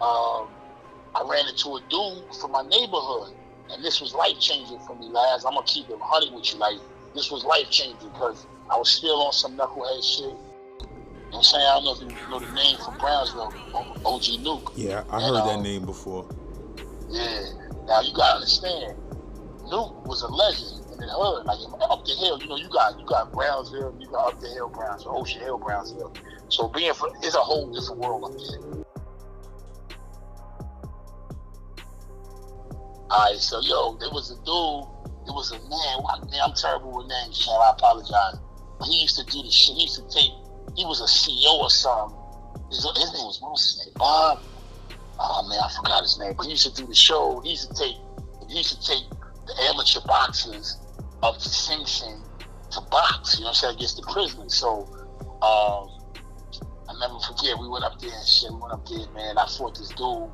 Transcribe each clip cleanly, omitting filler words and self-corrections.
I ran into a dude from my neighborhood, and this was life-changing for me, lads. I'm going to keep it 100 with you. Like, this was life-changing because I was still on some knucklehead shit. You know what I'm saying? I don't know if you know the name from Brownsville, OG Nuke. Yeah, I heard that name before. Yeah. Now, you got to understand, Nuke was a legend in the hood. Like, up the hill, you got Brownsville, you got up the hill Brownsville, Ocean Hill Brownsville. So it's a whole different world up there. Alright, so there was a dude, there was a man, I'm terrible with names, Shannon, I apologize. But he used to do the shit, he was a CEO or something. His name was, what was his name? Bob? Oh man, I forgot his name. But he used to do the show, he used to take the amateur boxers up to Sing Sing to box, you know what I'm saying, against the prisoners. So, I never forget, we went up there and shit, man, I fought this dude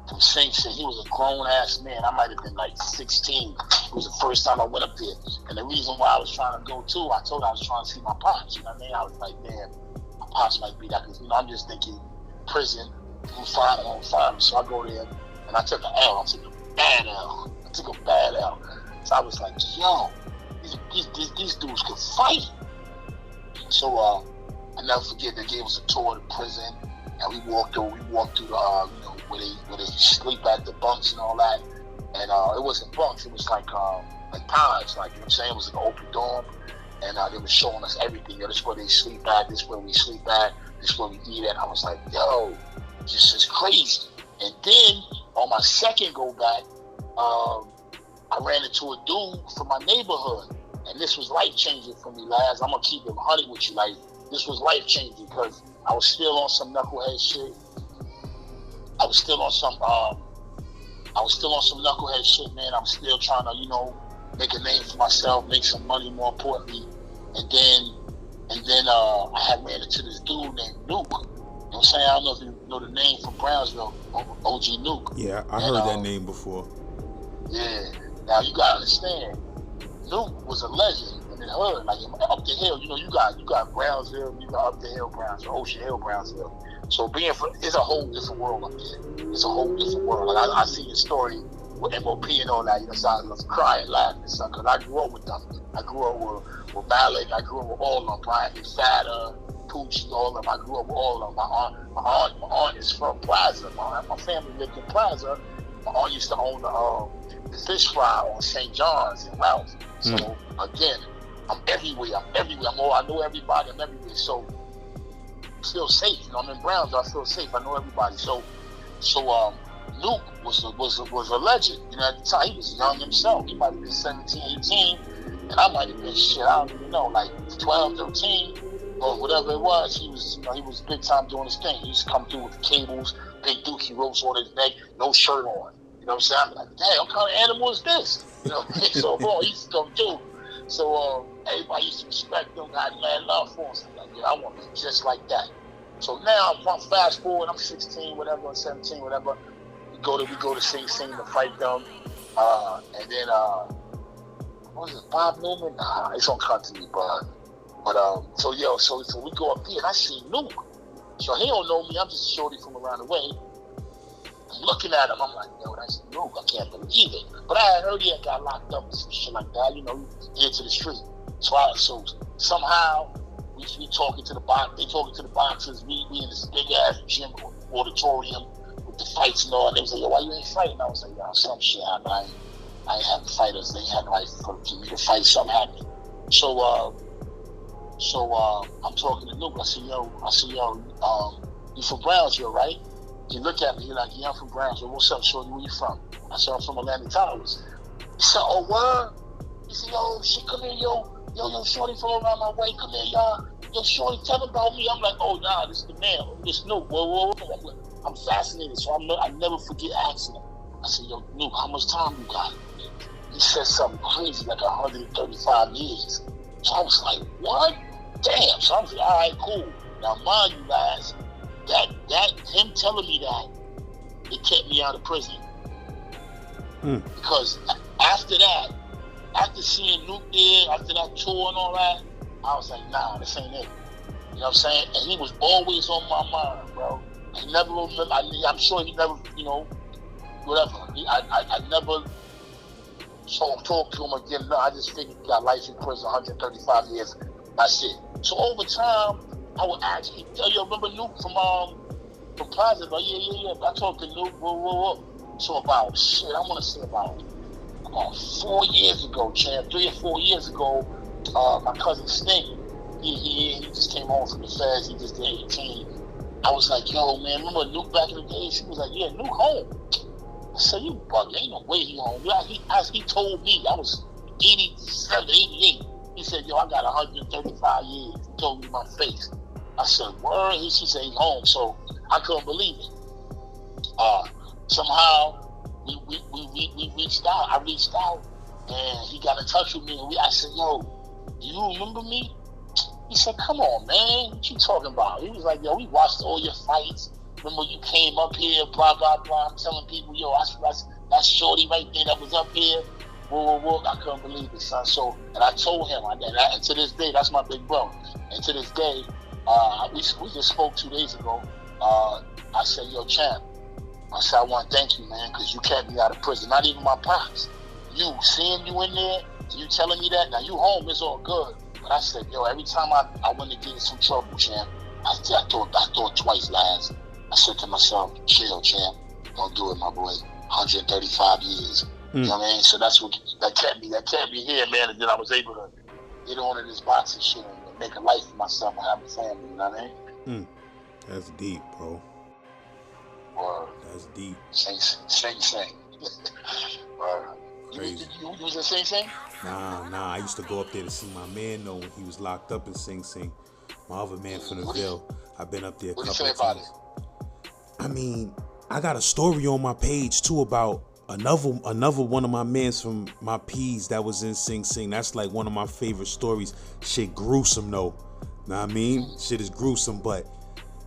from Sing Sing. He was a grown-ass man. I might have been like 16. It was the first time I went up there. And the reason why I was trying to go too, I told her I was trying to see my pops. You know what I mean? I was like, damn, my pops might be that. Because, I'm just thinking, prison, won't find me. So I go there, and I took an L. I took a bad L. So I was like, yo, these dudes can fight. So I never forget, they gave us a tour of the prison. And we walked through the, where they sleep at the bunks and all that. And it wasn't bunks, it was like pods, like, you know what I'm saying? It was an open dorm. And they were showing us everything. This is where they sleep at, this is where we sleep at, this is where we eat at. I was like, yo, this is crazy. And then on my second go back, I ran into a dude from my neighborhood. And this was life-changing for me, lads. I'm going to keep it 100 with you. Like, this was life-changing because I was still on some knucklehead shit. I was still on some knucklehead shit, man. I'm still trying to, make a name for myself, make some money, more importantly. And then I had ran into this dude named Nuke. You know what I'm saying? I don't know if you know the name from Brownsville, OG Nuke. Yeah, I heard that name before. Yeah. Now you gotta understand, Nuke was a legend in the hood. Like, up the hill, you got Brownsville, you got up the hill Brownsville, Ocean Hill Brownsville. So it's a whole different world up there. It's a whole different world. Like, I see the story with MOP and all that, so I was crying, laughing and stuff, because I grew up with them. I grew up with Malik, I grew up with all of them, Brian McFadder, Poochie, all of them. I grew up with all of them. My aunt is from Plaza. My family lived in Plaza. My aunt used to own the fish fry on St. John's in Ralph. So, again, I'm everywhere. I know everybody, I'm everywhere. So, I feel safe. I'm in Brownsville, I feel safe. I know everybody. So Nuke was a legend. At the time, he was young himself. He might have been 17, 18, and I might have been I don't even know, like 12, 13, or whatever it was. He was big time doing his thing. He used to come through with the cables, big dookie ropes on his neck, no shirt on. You know what I'm saying? I'm like, damn, what kind of animal is this? So he used to come through. So everybody used to respect him, got mad love for him. So I'm like, yeah, I want to be just like that. So now I'm fast forward, I'm 16, whatever, 17, whatever. We go to Sing Sing to fight them. And then what was it, Bob Newman? Nah, it's on country, bro. But so we go up there and I see Nuke. So he don't know me, I'm just a shorty from around the way. I'm looking at him, I'm like, yo, that's Nuke, I can't believe it. But I had heard he had got locked up and some shit like that, here to the street. So somehow we talking to the box, they talking to the boxers, we in this big ass gym auditorium with the fights and all. They was like, yo, why you ain't fighting? I was like, yo, some shit happened. I ain't having fighters, they had like for me to fight, something happened. So I'm talking to Nuke. I said, yo, you from Brownsville, right? He looked at me, he like, yeah, I'm from Brownsville. What's up, shorty? Where you from? I said, I'm from Atlantic Towers. He said, oh, word? He said, yo, shit, come here, yo, shorty from around my way, come here, y'all. Yo, shorty, tell him about me. I'm like, oh, nah, this is the man. This Nuke. Whoa. I'm fascinated, so I never forget asking him. I said, yo, Nuke, how much time you got? He said something crazy, like 135 years. So I was like, what? Damn. So I was like, all right, cool. Now, mind you guys, that him telling me that, it kept me out of prison. Because after that, after seeing Nuke there, after that tour and all that, I was like, nah, this ain't it. You know what I'm saying? And he was always on my mind, bro. he never remember. I'm sure he never, whatever. I never talked to him again. No, I just think he got life in prison, 135 years. That's it. So over time, I would ask him, yo, remember Nuke from Plaza? Like, yeah. I talked to Nuke, So about, I want to say about 4 years ago, champ, 3 or 4 years ago, my cousin Stink, he just came home from the feds. He just did 18. I was like, yo, man, remember Nuke back in the day? She was like, yeah, Nuke home. I said, you bugging. Ain't no way he home. As he told me, I was 87, 88. He said, yo, I got 135 years. He told me in my face. I said, word? She said he's home. So I couldn't believe it. Somehow, we reached out. I reached out, and he got in touch with me. And I said, yo, do you remember me? He said, come on, man. What you talking about? He was like, yo, we watched all your fights. Remember you came up here, blah, blah, blah. I'm telling people, yo, that's Shorty right there that was up here. Whoa. I couldn't believe it, son. So, and I told him, and to this day, that's my big bro. And to this day, we just spoke 2 days ago. I said, yo, champ. I said, I want to thank you, man, because you kept me out of prison. Not even my pops. You, seeing you in there, you telling me that, now you home, it's all good. But I said, yo, every time I went to get in some trouble, champ, I thought twice last. I said to myself, chill, champ. Don't do it, my boy. 135 years. You know what I mean? So that kept me here, man. And then I was able to get on to this boxing shit and make a life for myself and have a family, you know what I mean? That's deep, bro. Word. That's deep. Sing. Word. You was in Sing Sing? Nah. I used to go up there to see my man though when he was locked up in Sing Sing. My other man from the Ville. I've been up there a couple of times. I mean, I got a story on my page too about another one of my mans from my P's that was in Sing Sing. That's like one of my favorite stories. Shit gruesome though. Know what I mean? Shit is gruesome, but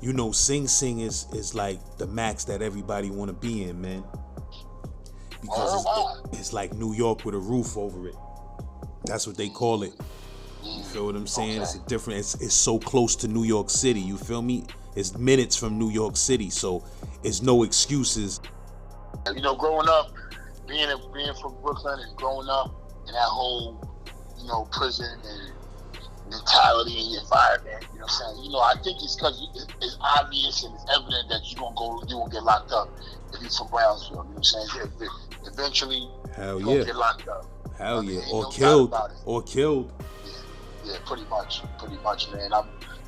you know, Sing Sing is like the max that everybody want to be in, man. Because it's like New York with a roof over it. That's what they call it. You feel what I'm saying? Okay. It's a different. It's so close to New York City. You feel me? It's minutes from New York City, so it's no excuses. You know, growing up, being from Brooklyn and growing up in that whole, prison and mentality and environment, you know what I'm saying? You know, I think it's because it's obvious and it's evident that you won't get locked up if you're from Brownsville. You know what I'm saying? Eventually, you're gonna get locked up. Hell yeah, or killed. Yeah, pretty much, man. I'm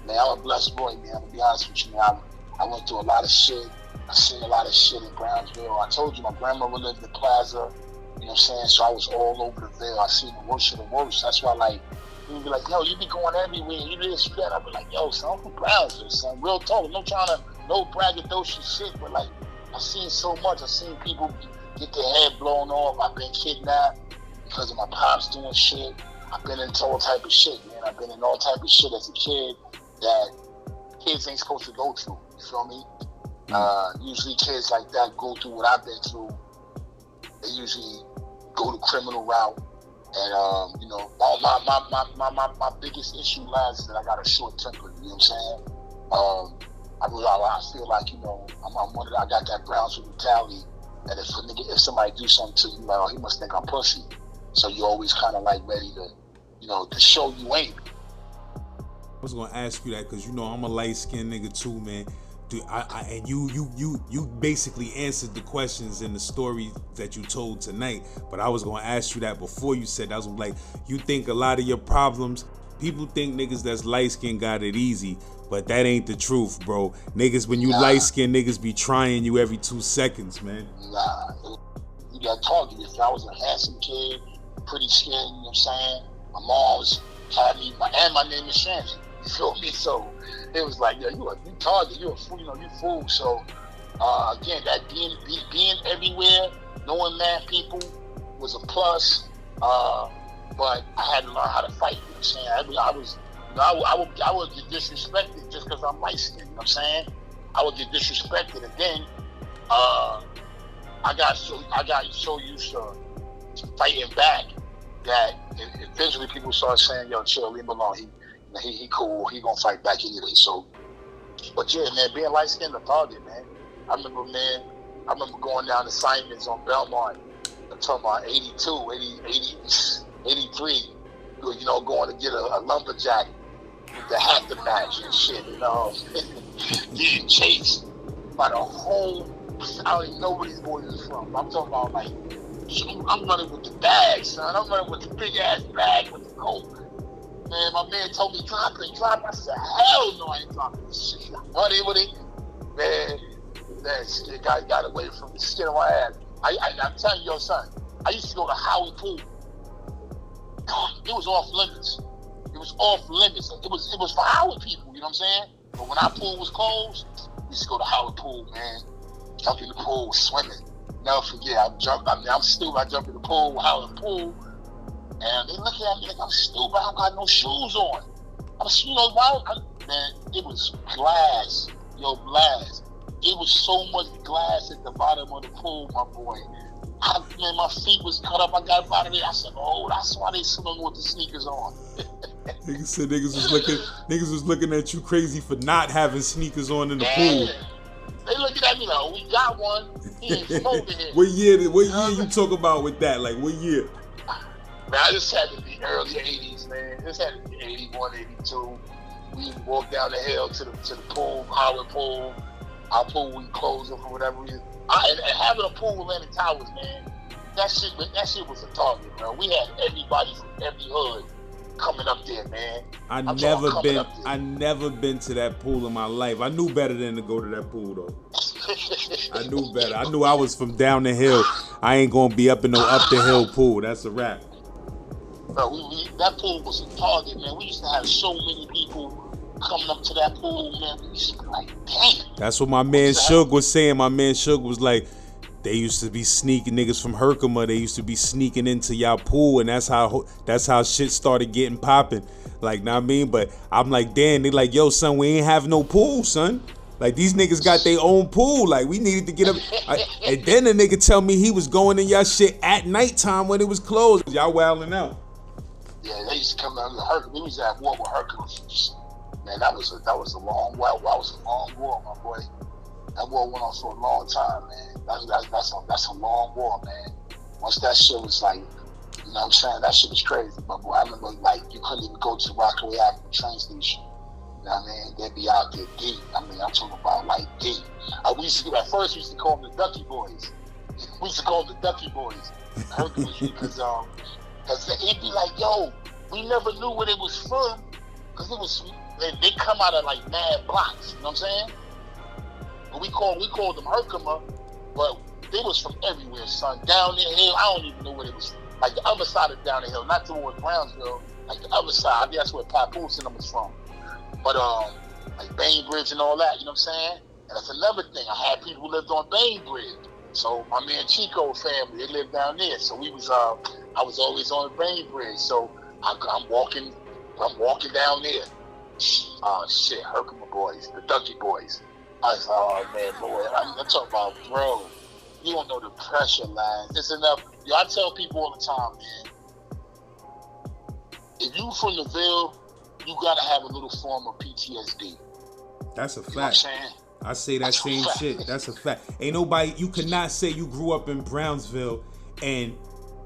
a blessed boy, man. I'm gonna be honest with you, man. I went through a lot of shit. I seen a lot of shit in Brownsville. I told you my grandmother lived in Plaza. You know what I'm saying? So I was all over the Ville. I seen the worst of the worst. That's why, you'd be like, yo, you be going everywhere. You this, you that. I'd be like, yo, son, I'm from Brownsville, son. Real talk. No braggadocious shit, but I seen so much. I seen people get their head blown off. I've been kidnapped because of my pops doing shit. I've been into all type of shit, man. I've been in all type of shit as a kid that kids ain't supposed to go through. You feel me? Usually kids like that go through what I've been through. They usually go the criminal route. And, my biggest issue lies is that I got a short temper. You know what I'm saying? I feel like, I got that Brownsville mentality that if somebody do something to you, he must think I'm pussy. So you're always kind of ready to, to show you ain't. I was gonna ask you that because I'm a light-skinned nigga too, man. Dude, and you basically answered the questions in the story that you told tonight. But I was gonna ask you that before you said that. I was like, you think a lot of your problems, people think niggas that's light-skinned got it easy, but that ain't the truth, bro. Niggas, when you light-skinned, niggas be trying you every 2 seconds, man. Nah, you got talking. If I was a handsome kid, pretty skin, you know what I'm saying? My mom's had me, and my name is Shannon. You feel me? So it was like, yo, you target, you a fool, you fool. So again, that being everywhere, knowing mad people was a plus. But I had to learn how to fight. You know what I'm saying? I would get disrespected just because I'm light skinned. You know what I'm saying? I would get disrespected, and then I got so used to fighting back that eventually people started saying, "Yo, chill, leave him alone. He cool. He gonna fight back anyway." So But yeah, man, being light skinned, a target, man. I remember going down to Simon's on Belmont. I'm talking about 82, 80, 83. You know, going to get a lumberjack with the hat to match and shit, you know. Getting chased by the whole, I don't even know where these boys is from. I'm talking about, like, I'm running with the bag, son. I'm running with the big ass bag with the coat. Man, my man told me, drop it. I said, hell no, I ain't dropping this shit. I'm running with it. Man, that guy got away from the skin of my ass. I'm telling you, yo, son, I used to go to Howard Pool. It was off limits. It was off limits. It was for Howard people, you know what I'm saying? But when our pool was closed, we used to go to Howard Pool, man. Jump in the pool, swimming. Never forget, I'm stupid. I jump in the pool, Howard Pool, and they looking at me like I'm stupid. I don't got no shoes on. Man, it was glass, glass. It was so much glass at the bottom of the pool, my boy. Man, my feet was cut up. I got out of there. I said, "Oh, that's why they swimming with the sneakers on." Niggas said niggas was looking at you crazy for not having sneakers on in the pool. They looking at me like, "Oh, we got one. He ain't smoking it." What year you talk about with that? Like, what year? Man, I just had to be early 80s, man. This had to be 81, 82. We walked down the hill to the pool, Howard Pool. Our pool, we closed it for whatever reason. And having a pool with Atlantic Towers, man, that shit was a target, bro. We had everybody from every hood coming up there, man. I never been to that pool in my life. I knew better than to go to that pool, though. I knew better. I knew I was from down the hill. I ain't gonna be up in no up the hill pool. That's a wrap. Bro, that pool was a target, man. We used to have so many people coming up to that pool, man. We used to be like, damn. That's what my man Suge was saying. My man Suge was like, they used to be sneaking niggas from Herkimer. They used to be sneaking into y'all pool, and that's how shit started getting popping. Like, know what I mean? But I'm like, damn. They like, yo, son, we ain't have no pool, son. Like, these niggas got their own pool. Like, we needed to get up. And then the nigga tell me he was going in y'all shit at nighttime when it was closed. Y'all wilding out. Yeah, they used to come out of Herkimer. We was at war with Herkimer. Man, that was a long war. That was a long war, my boy. That war went on for a long time, man. That's a long war, man. Once that shit was like, you know what I'm saying? That shit was crazy, my boy. I remember, like, you couldn't even go to the Rockaway Avenue train station. You know what I mean? They'd be out there deep. I mean, I'm talking about, like, deep. At first, we used to call them the Ducky Boys. We used to call them the Ducky Boys. Hercules, because it'd be like, yo, we never knew where it was from. Because they come out of, like, mad blocks. You know what I'm saying? But we called them Herkimer, but they was from everywhere, son. Down the hill, I don't even know where it was. Like, the other side of down the hill, not towards Brownsville. Like, the other side. I think that's where Papoose and them was from. But, like, Bainbridge and all that, you know what I'm saying? And that's another thing. I had people who lived on Bainbridge. So, my man Chico family, they lived down there. So, I was always on the Bainbridge. So, I'm walking down there. Oh, shit, Herkimer boys, the Ducky Boys. I was, oh, man, boy, I'm talking about, bro, you don't know the pressure lines. It's enough. Yo, I tell people all the time, man, if you from the Ville, you got to have a little form of PTSD. That's a fact. You know what I'm saying? I say that same shit. That's a fact. Ain't nobody, you cannot say you grew up in Brownsville and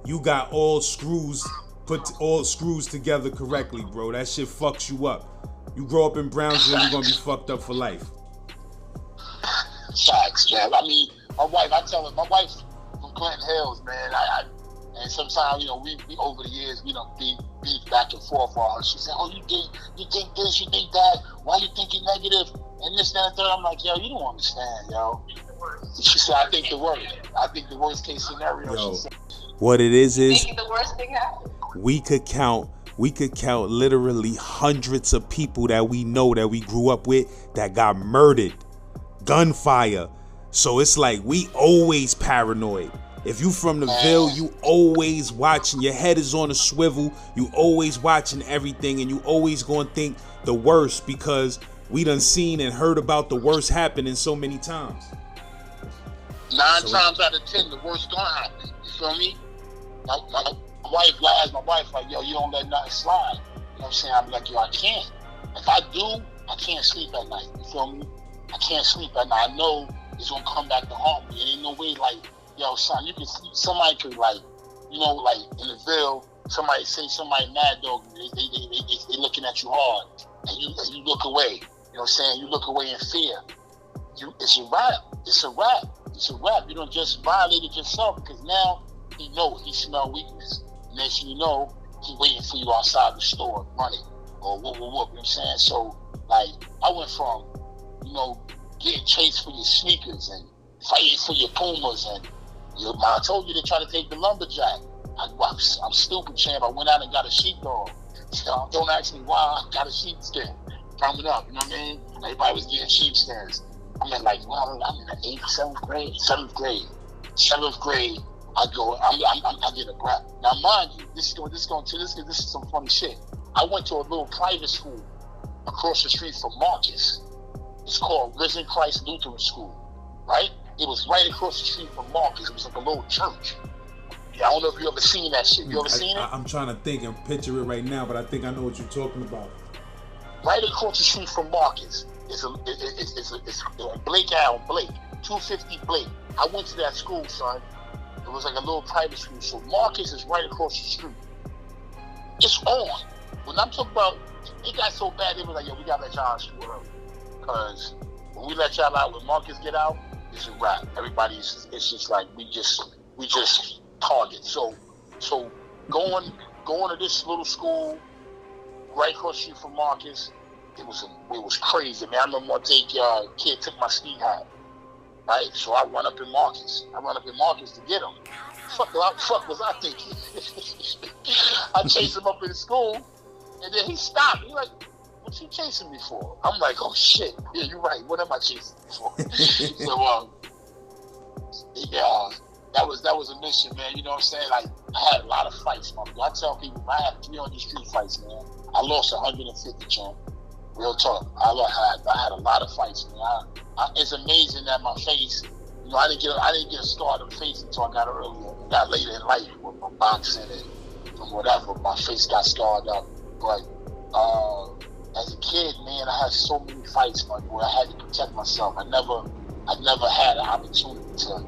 you got put all screws together correctly, bro. That shit fucks you up. You grow up in Brownsville, you're gonna be fucked up for life. Facts, man. I mean, my wife's from Clinton Hills, man. And sometimes, you know, we over the years, we don't beef back and forth on her. She said, oh, you think this, you think that, why you think you're negative, and this, that, and third. I'm like, yo, you don't understand, yo. She said, I think the worst case scenario. Yo, she said, what it is making the worst thing happen. we could count literally hundreds of people that we know that we grew up with that got murdered, gunfire. So it's like we always paranoid. If you from the Ville, you always watching. Your head is on a swivel. You always watching everything, and you always gonna think the worst because we done seen and heard about the worst happening so many times. 9 times out of 10, the worst gonna happen. You feel me? My wife, like, yo, you don't let nothing slide. You know what I'm saying? I'm like, yo, I can't. If I do, I can't sleep at night. You feel me? I can't sleep at night. I know it's gonna come back to haunt me. It ain't no way like, yo, son, you can sleep. Somebody could like, you know, like in the Ville, somebody mad dog, they looking at you hard, and you look away. You know what I'm saying? You look away in fear. It's a wrap. It's a wrap. It's a wrap. You don't just violated yourself because now he know it. He smell weakness. Next thing you know, he waiting for you outside the store running or whoop. You know what I'm saying? So like I went from, you know, getting chased for your sneakers and fighting for your Pumas and I told you to try to take the lumberjack. I'm stupid, champ. I went out and got a sheepdog. So don't ask me why I got a sheepskin. Coming up, you know what I mean? Everybody was getting sheepskins. I'm in like, well, I'm in the 8th, 7th grade. 7th grade, I get a grab. Now, mind you, this is some funny shit. I went to a little private school across the street from Marcus. It's called Risen Christ Lutheran School, right? It was right across the street from Marcus. It was like a little church. Yeah, I don't know if you ever seen that shit. You ever seen it? I'm trying to think and picture it right now, but I think I know what you're talking about. Right across the street from Marcus is Blake Allen, 250 Blake. I went to that school, son. It was like a little private school. So Marcus is right across the street. It's on. When I'm talking about, it got so bad, they were like, yo, we gotta let y'all out of school early. Because when we let y'all out, when Marcus get out, it's a wrap. Everybody's, it's just like, we just target. So going to this little school right across the street from Marcus, it was crazy, man. I remember one day kid took my ski hat, right? So I run up in Marcus. To get him. Fuck was I thinking? I chased him up in school, and then he stopped. He like, what you chasing me for? I'm like, oh shit, yeah, you're right. What am I chasing you for? So yeah, that was a mission, man. You know what I'm saying? Like, I had a lot of fights, man. I tell people, I had 300 street fights, man. I lost 150, champ. Real talk. I had a lot of fights, man. It's amazing that my face, you know, I didn't get a scar on the face until I got later in life with my boxing and whatever. My face got scarred up. But as a kid, man, I had so many fights, man, where I had to protect myself. I never had an opportunity to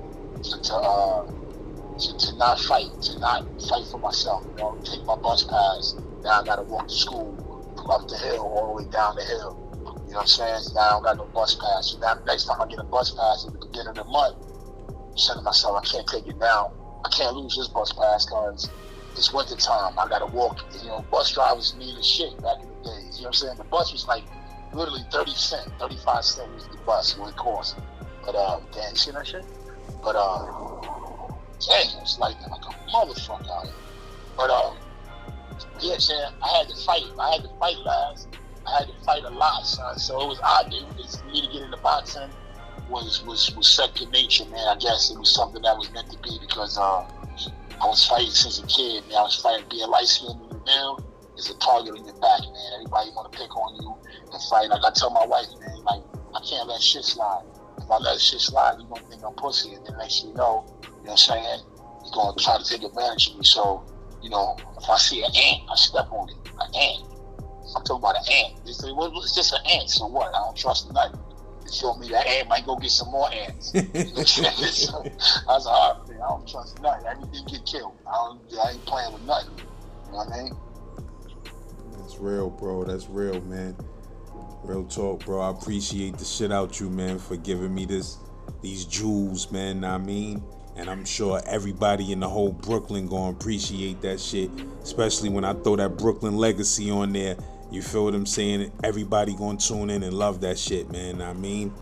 not fight for myself. You know, take my bus pass. Now I gotta walk to school, up the hill, all the way down the hill. You know what I'm saying? So now I don't got no bus pass. So now next time I get a bus pass at the beginning of the month, I'm saying to myself, I can't take it now. I can't lose this bus pass because it's winter time. I gotta walk. You know, bus drivers needed shit back in the days. You know what I'm saying? The bus was like literally 30 cents, 35 cents was the bus, what it cost. But damn, you see that shit? But dang, it's like a motherfucker out here. But yeah, man, I had to fight last. I had to fight a lot, son. So it was obvious for me to get into boxing was second nature, man. I guess it was something that was meant to be because I was fighting since a kid, man. I was fighting being light-skinned in the mill. It's a target on your back, man. Everybody want to pick on you and fight. Like I tell my wife, man, like I can't let shit slide. If I let shit slide, you're gonna think I'm pussy, and then next thing you know what I'm saying? You're gonna try to take advantage of me. So, you know, if I see an ant, I step on it. An ant. I'm talking about an ant. It's just an ant, so what? I don't trust nothing. You feel me? That ant might go get some more ants. You know what I'm saying? So, that's a hard thing. I don't trust nothing. Everything get killed. I ain't playing with nothing. You know what I mean? That's real, bro. That's real, man. Real talk, bro. I appreciate the shit out you, man, for giving me these jewels, man. Know what I mean? And I'm sure everybody in the whole Brooklyn gonna appreciate that shit, especially when I throw that Brooklyn legacy on there. You feel what I'm saying? Everybody gonna tune in and love that shit, man. Know what I mean?